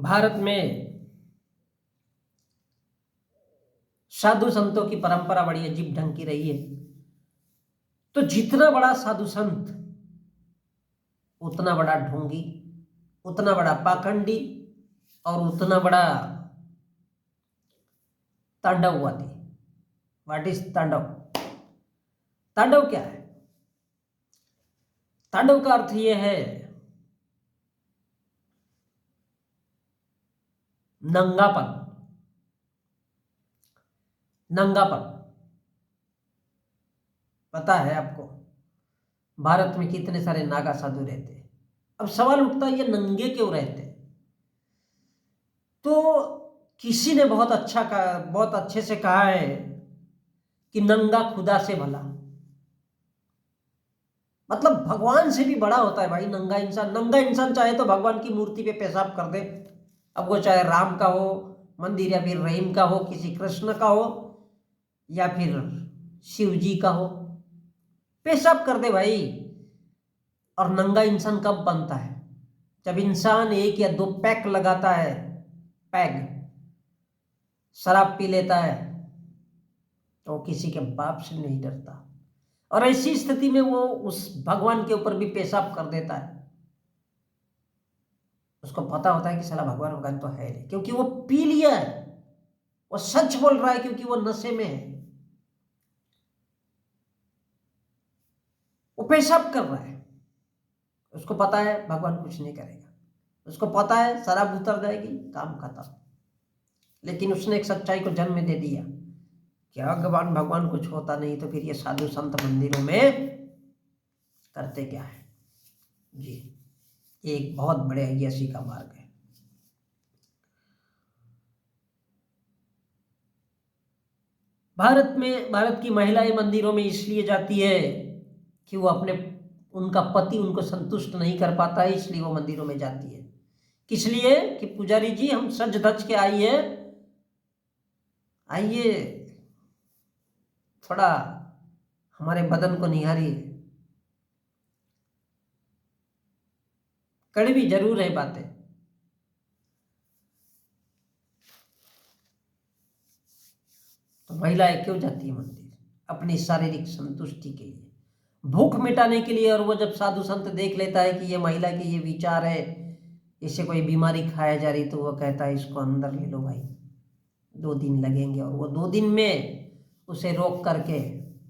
भारत में साधु संतों की परंपरा बड़ी अजीब ढंग की रही है। तो जितना बड़ा साधु संत उतना बड़ा ढोंगी, उतना बड़ा पाखंडी और उतना बड़ा तांडववादी। व्हाट इज तांडव? तांडव क्या है? तांडव का अर्थ यह है नंगापन। नंगापन पता है आपको भारत में कितने सारे नागा साधु रहते हैं। अब सवाल उठता है ये नंगे क्यों रहते हैं? तो किसी ने बहुत अच्छे से कहा है कि नंगा खुदा से भला। मतलब भगवान से भी बड़ा होता है भाई नंगा इंसान। नंगा इंसान चाहे तो भगवान की मूर्ति पे पेशाब कर दे, अब वो चाहे राम का हो मंदिर या फिर रहीम का हो, किसी कृष्ण का हो या फिर शिव जी का हो, पेशाब कर दे भाई। और नंगा इंसान कब बनता है? जब इंसान 1 या 2 पैक लगाता है, पैग शराब पी लेता है, तो किसी के बाप से नहीं डरता। और ऐसी स्थिति में वो उस भगवान के ऊपर भी पेशाब कर देता है। उसको पता होता है कि साला भगवान तो है नहीं, क्योंकि वो पी लिया है। वो सच बोल रहा है क्योंकि वो नशे में है। वो पेशाब कर रहा है, उसको पता है भगवान कुछ नहीं करेगा, उसको पता है शराब उतर जाएगी, काम खत्म। लेकिन उसने एक सच्चाई को जन्म दे दिया कि भगवान कुछ होता नहीं, तो फिर ये साधु संत मंदिरों में करते क्या है? जी, ये एक बहुत बड़े अय्यासी का मार्ग है। भारत की महिलाएं मंदिरों में इसलिए जाती है कि वो उनका पति उनको संतुष्ट नहीं कर पाता है, इसलिए वो मंदिरों में जाती है। किस लिए? कि पुजारी जी हम सज धज के आइए थोड़ा हमारे बदन को निहारिए। कड़वी जरूर है बातें। तो महिलाएं क्यों जाती है मंदिर? अपनी शारीरिक संतुष्टि के लिए, भूख मिटाने के लिए। और वो जब साधु संत देख लेता है कि ये महिला के ये विचार है, इससे कोई बीमारी खाया जा रही, तो वो कहता है इसको अंदर ले लो भाई, 2 दिन लगेंगे। और वो 2 दिन में उसे रोक करके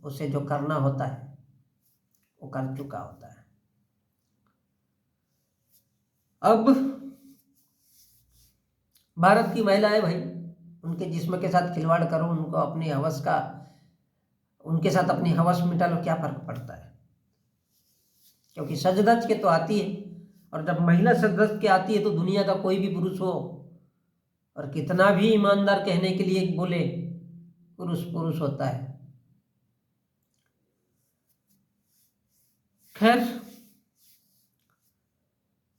उसे जो करना होता है वो कर चुका होता है। अब भारत की महिलाएं भाई, उनके जिस्म के साथ खिलवाड़ करो, उनको अपनी उनके साथ अपनी हवस मिटा लो, क्या फर्क पड़ता है? क्योंकि सज धज के तो आती है। और जब महिला सज धज के आती है तो दुनिया का कोई भी पुरुष हो और कितना भी ईमानदार कहने के लिए बोले, पुरुष पुरुष होता है। खैर,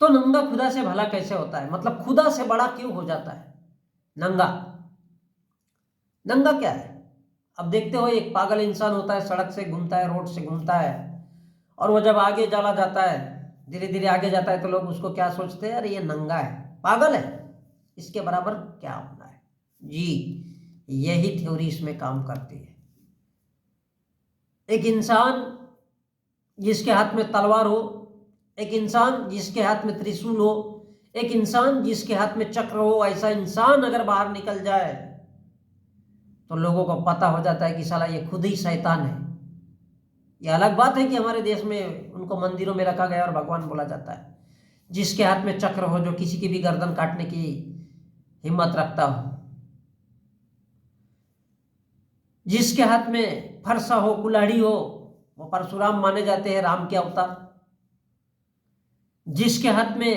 तो नंगा खुदा से भला कैसे होता है? मतलब खुदा से बड़ा क्यों हो जाता है नंगा? नंगा क्या है? अब देखते हो एक पागल इंसान होता है, सड़क से घूमता है, रोड से घूमता है, और वो जब आगे चला जाता है, धीरे धीरे आगे जाता है, तो लोग उसको क्या सोचते हैं? अरे ये नंगा है, पागल है, इसके बराबर क्या होना है? जी, यही थ्योरी इसमें काम करती है। एक इंसान जिसके हाथ में तलवार हो, एक इंसान जिसके हाथ में त्रिशूल हो, एक इंसान जिसके हाथ में चक्र हो, ऐसा इंसान अगर बाहर निकल जाए तो लोगों को पता हो जाता है कि साला ये खुद ही शैतान है। ये अलग बात है कि हमारे देश में उनको मंदिरों में रखा गया और भगवान बोला जाता है। जिसके हाथ में चक्र हो, जो किसी की भी गर्दन काटने की हिम्मत रखता हो, जिसके हाथ में फरसा हो, कुल्हाड़ी हो, वो परशुराम माने जाते हैं, राम के अवतार। जिसके हाथ में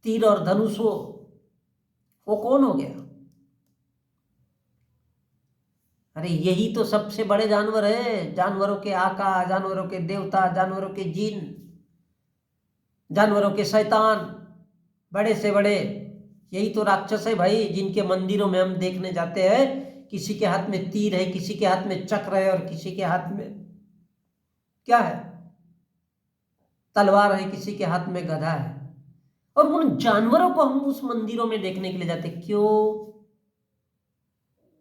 तीर और धनुष हो, वो कौन हो गया? अरे यही तो सबसे बड़े जानवर है, जानवरों के आका, जानवरों के देवता, जानवरों के जिन, जानवरों के शैतान, बड़े से बड़े। यही तो राक्षस है भाई, जिनके मंदिरों में हम देखने जाते हैं। किसी के हाथ में तीर है, किसी के हाथ में चक्र है, और किसी के हाथ में क्या है? तलवार है, किसी के हाथ में गधा है। और उन जानवरों को हम उस मंदिरों में देखने के लिए जाते। क्यों?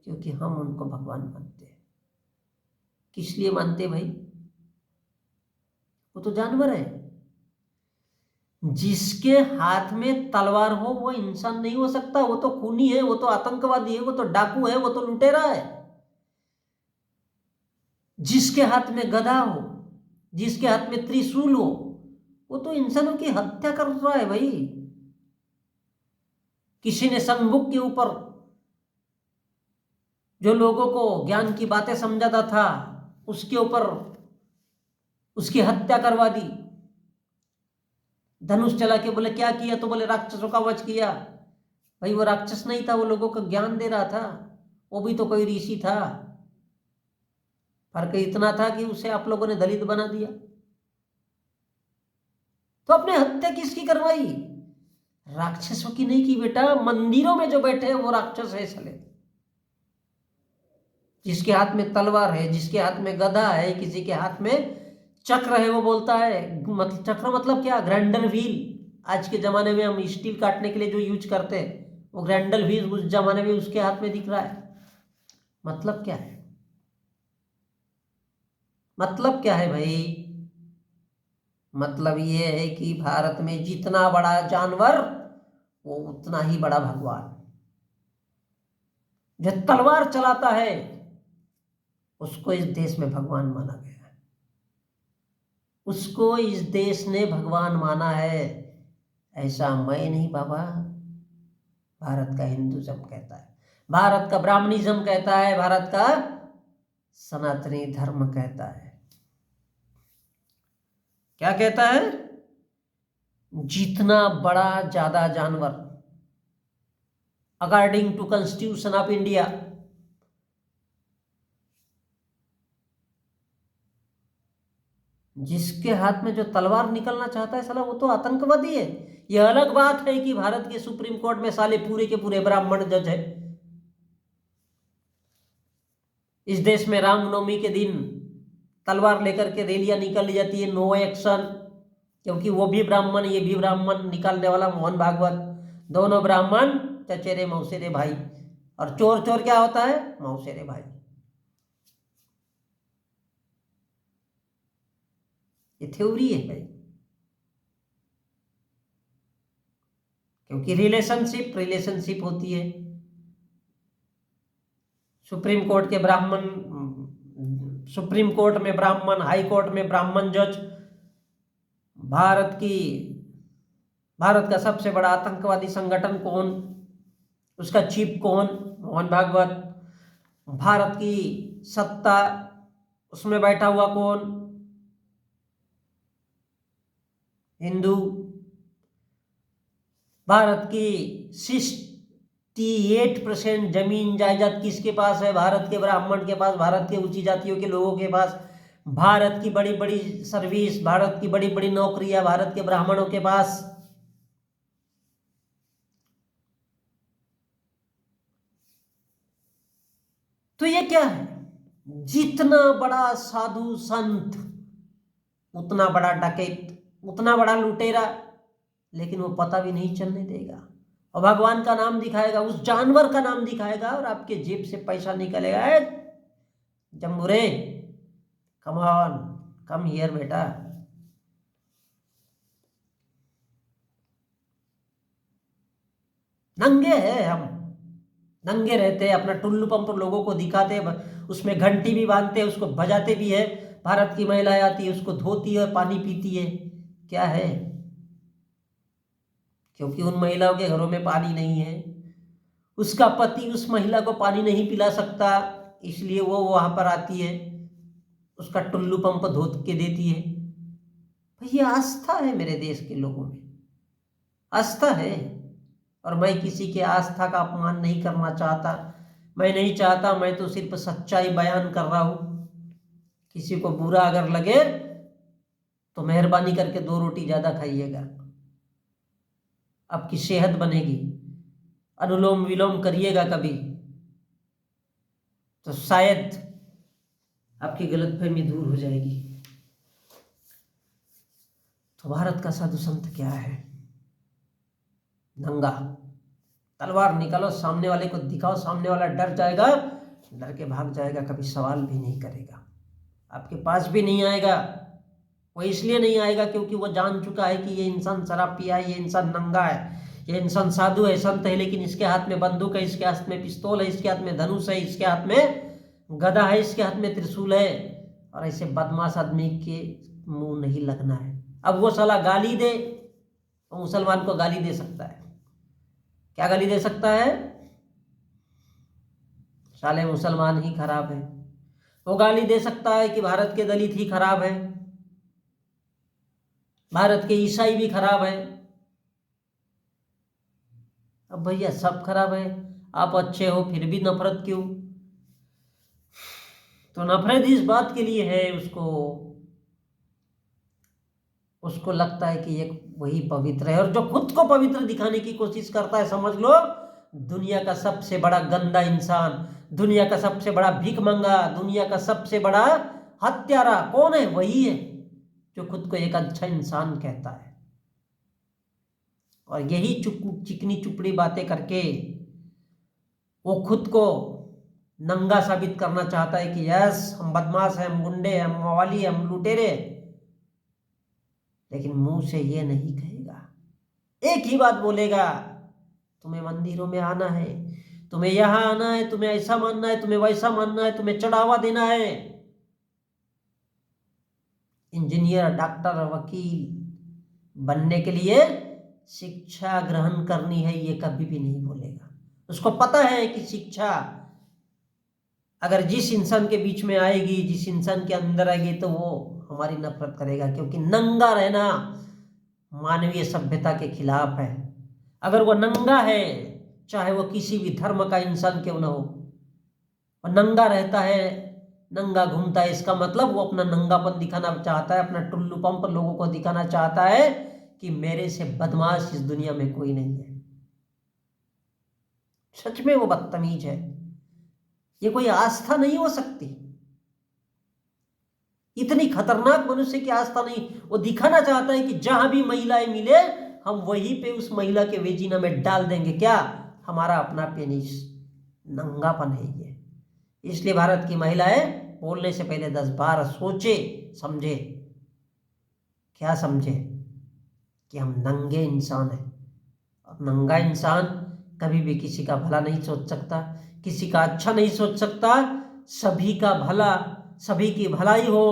क्योंकि हम उनको भगवान मानते हैं। किस लिए मानते हैं भाई? वो तो जानवर है। जिसके हाथ में तलवार हो वो इंसान नहीं हो सकता। वो तो खूनी है, वो तो आतंकवादी है, वो तो डाकू है, वो तो लुटेरा है। जिसके हाथ में गदा हो, जिसके हाथ में त्रिशूल हो, वो तो इंसानों की हत्या कर रहा है भाई। किसी ने संबुक के ऊपर जो लोगों को ज्ञान की बातें समझाता था, उसके ऊपर उसकी हत्या करवा दी। धनुष चला के बोले क्या किया? तो बोले राक्षसों का वध किया। भाई वो राक्षस नहीं था, वो लोगों को ज्ञान दे रहा था। वो भी तो कोई ऋषि था। फर्क इतना था कि उसे आप लोगों ने दलित बना दिया। तो आपने हत्या किसकी करवाई? राक्षसों की नहीं की बेटा। मंदिरों में जो बैठे हैं वो राक्षस है साले। जिसके हाथ में तलवार है, जिसके हाथ में गदा है, किसी के हाथ में चक्र है, वो बोलता है मतलब चक्र मतलब क्या? Grinder wheel. आज के जमाने में हम स्टील काटने के लिए जो यूज करते हैं वो ग्राइंडर व्हील उस जमाने में उसके हाथ में दिख रहा है। मतलब क्या है? मतलब क्या है भाई? मतलब ये है कि भारत में जितना बड़ा जानवर वो उतना ही बड़ा भगवान। जो तलवार चलाता है उसको इस देश में भगवान माना गया है। उसको इस देश ने भगवान माना है। ऐसा मैं नहीं बाबा, भारत का हिंदुज्म कहता है, भारत का ब्राह्मणिज्म कहता है, भारत का सनातनी धर्म कहता है। क्या कहता है? जितना बड़ा ज्यादा जानवर, according to Constitution of India, जिसके हाथ में जो तलवार निकलना चाहता है साला वो तो आतंकवादी है। यह अलग बात है कि भारत के सुप्रीम कोर्ट में साले पूरे के पूरे ब्राह्मण जज है। इस देश में रामनवमी के दिन तलवार लेकर के रैलियां निकाली जाती है, नो एक्शन। क्योंकि वो भी ब्राह्मण, ये भी ब्राह्मण, निकालने वाला मोहन भागवत, दोनों ब्राह्मण, चचेरे मौसेरे भाई। और चोर चोर क्या होता है? मौसेरे भाई। ये थ्योरी है भाई। क्योंकि रिलेशनशिप रिलेशनशिप होती है। सुप्रीम कोर्ट के ब्राह्मण, सुप्रीम कोर्ट में ब्राह्मण, हाई कोर्ट में ब्राह्मण जज, भारत का सबसे बड़ा आतंकवादी संगठन कौन? उसका चीफ कौन? मोहन भागवत। भारत की सत्ता उसमें बैठा हुआ कौन? हिंदू। भारत की 68% जमीन जायदाद किसके पास है? भारत के ब्राह्मण के पास, भारत के ऊंची जातियों के लोगों के पास। भारत की बड़ी बड़ी सर्विस, भारत की बड़ी बड़ी नौकरियां भारत के ब्राह्मणों के पास। तो ये क्या है? जितना बड़ा साधु संत उतना बड़ा डकैत, उतना बड़ा लुटेरा, लेकिन वो पता भी नहीं चलने देगा। और भगवान का नाम दिखाएगा, उस जानवर का नाम दिखाएगा और आपके जेब से पैसा निकलेगा। जम्बूरे, कम ऑन, कम हियर बेटा। नंगे हैं हम, नंगे रहते हैं, अपना टुल्लू पंप लोगों को दिखाते हैं, उसमें घंटी भी बांधते हैं, उसको बजाते भी है। भारत की महिलाएं आती है, उसको धोती है, पानी पीती है। क्या है? क्योंकि उन महिलाओं के घरों में पानी नहीं है, उसका पति उस महिला को पानी नहीं पिला सकता, इसलिए वो वहां पर आती है, उसका टुल्लू पंप धो के देती है। भाई ये आस्था है मेरे देश के लोगों में, आस्था है। और मैं किसी के आस्था का अपमान नहीं करना चाहता, मैं नहीं चाहता, मैं तो सिर्फ सच्चाई बयान कर रहा हूं। किसी को बुरा अगर लगे तो मेहरबानी करके 2 रोटी ज्यादा खाइएगा, आपकी सेहत बनेगी। अनुलोम विलोम करिएगा कभी, तो शायद आपकी गलतफहमी दूर हो जाएगी। तो भारत का साधु संत क्या है? नंगा, तलवार निकालो, सामने वाले को दिखाओ, सामने वाला डर जाएगा, डर के भाग जाएगा, कभी सवाल भी नहीं करेगा, आपके पास भी नहीं आएगा। वो इसलिए नहीं आएगा क्योंकि वो जान चुका है कि ये इंसान शराब पिया है, ये इंसान नंगा है, ये इंसान साधु है, संत है, लेकिन इसके हाथ में बंदूक है, इसके हाथ में पिस्तौल है, इसके हाथ में धनुष है, इसके हाथ में गदा है, इसके हाथ में त्रिशूल है, और ऐसे बदमाश आदमी के मुंह नहीं लगना है। अब वो साला गाली दे, तो मुसलमान को गाली दे सकता है, क्या गाली दे सकता है? साले मुसलमान ही खराब है। वो गाली दे सकता है कि भारत के दलित ही खराब है, भारत के ईसाई भी खराब है। अब भैया सब खराब है, आप अच्छे हो फिर भी नफरत क्यों? तो नफरत इस बात के लिए है, उसको लगता है कि एक वही पवित्र है, और जो खुद को पवित्र दिखाने की कोशिश करता है, समझ लो दुनिया का सबसे बड़ा गंदा इंसान, दुनिया का सबसे बड़ा भिखमंगा, दुनिया का सबसे बड़ा हत्यारा कौन है? वही है जो खुद को एक अच्छा इंसान कहता है। और यही चिकनी चुपड़ी बातें करके वो खुद को नंगा साबित करना चाहता है कि यस हम बदमाश हैं, हम गुंडे हैं, हम मवाली हैं, हम लुटेरे, लेकिन मुंह से ये नहीं कहेगा। एक ही बात बोलेगा, तुम्हें मंदिरों में आना है, तुम्हें यहां आना है, तुम्हें ऐसा मानना है, तुम्हें वैसा मानना है, तुम्हें चढ़ावा देना है, इंजीनियर, डॉक्टर, वकील बनने के लिए शिक्षा ग्रहण करनी है, ये कभी भी नहीं बोलेगा। उसको पता है कि शिक्षा अगर जिस इंसान के बीच में आएगी, जिस इंसान के अंदर आएगी, तो वो हमारी नफरत करेगा, क्योंकि नंगा रहना मानवीय सभ्यता के खिलाफ है। अगर वो नंगा है, चाहे वो किसी भी धर्म का इंसान क्यों ना हो, और नंगा रहता है, नंगा घूमता है, इसका मतलब वो अपना नंगापन दिखाना चाहता है, अपना टुल्लू पंप लोगों को दिखाना चाहता है कि मेरे से बदमाश इस दुनिया में कोई नहीं है। सच में वो बदतमीज है, ये कोई आस्था नहीं हो सकती, इतनी खतरनाक मनुष्य की आस्था नहीं। वो दिखाना चाहता है कि जहां भी महिलाएं मिले हम वहीं पे उस महिला के वेजिना में डाल देंगे, क्या? हमारा अपना पेनिस। नंगापन है ये। इसलिए भारत की महिलाएं बोलने से पहले 10 बार सोचे समझे। क्या समझे? कि हम नंगे इंसान हैं, और नंगा इंसान कभी भी किसी का भला नहीं सोच सकता, किसी का अच्छा नहीं सोच सकता, सभी का भला, सभी की भलाई हो,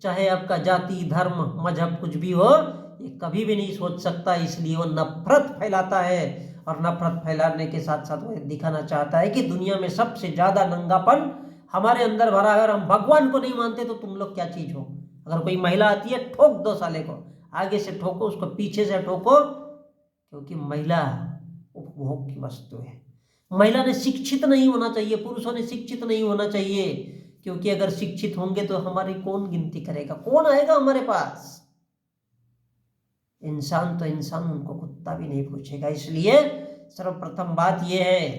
चाहे आपका जाति, धर्म, मजहब कुछ भी हो, ये कभी भी नहीं सोच सकता। इसलिए वो नफरत फैलाता है, और नफरत फैलाने के साथ साथ वो दिखाना चाहता है कि दुनिया में सबसे ज्यादा नंगापन हमारे अंदर भरा है, और हम भगवान को नहीं मानते तो तुम लोग क्या चीज हो? अगर कोई महिला आती है, ठोक दो साले को, आगे से ठोको, उसको पीछे से ठोको, क्योंकि महिला उपभोग की वस्तु है। महिला ने शिक्षित नहीं होना चाहिए, पुरुषों ने शिक्षित नहीं होना चाहिए, क्योंकि अगर शिक्षित होंगे तो हमारी कौन गिनती करेगा, कौन आएगा हमारे पास? इंसान तो इंसान, उनको कुत्ता भी नहीं पूछेगा। इसलिए सर्वप्रथम बात यह है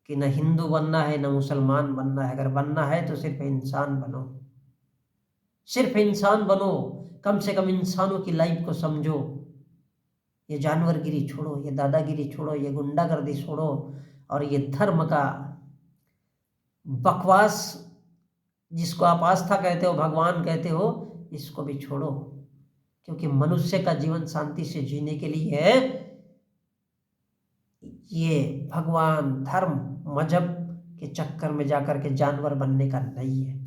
कि न हिंदू बनना है, न मुसलमान बनना है। अगर बनना है तो सिर्फ इंसान बनो, सिर्फ इंसान बनो, कम से कम इंसानों की लाइफ को समझो। ये जानवरगिरी छोड़ो, ये दादागिरी छोड़ो, ये गुंडागर्दी छोड़ो, और ये धर्म का बकवास जिसको आप आस्था कहते हो, भगवान कहते हो, इसको भी छोड़ो। क्योंकि मनुष्य का जीवन शांति से जीने के लिए है, ये भगवान, धर्म, मजहब के चक्कर में जाकर के जानवर बनने का नहीं है।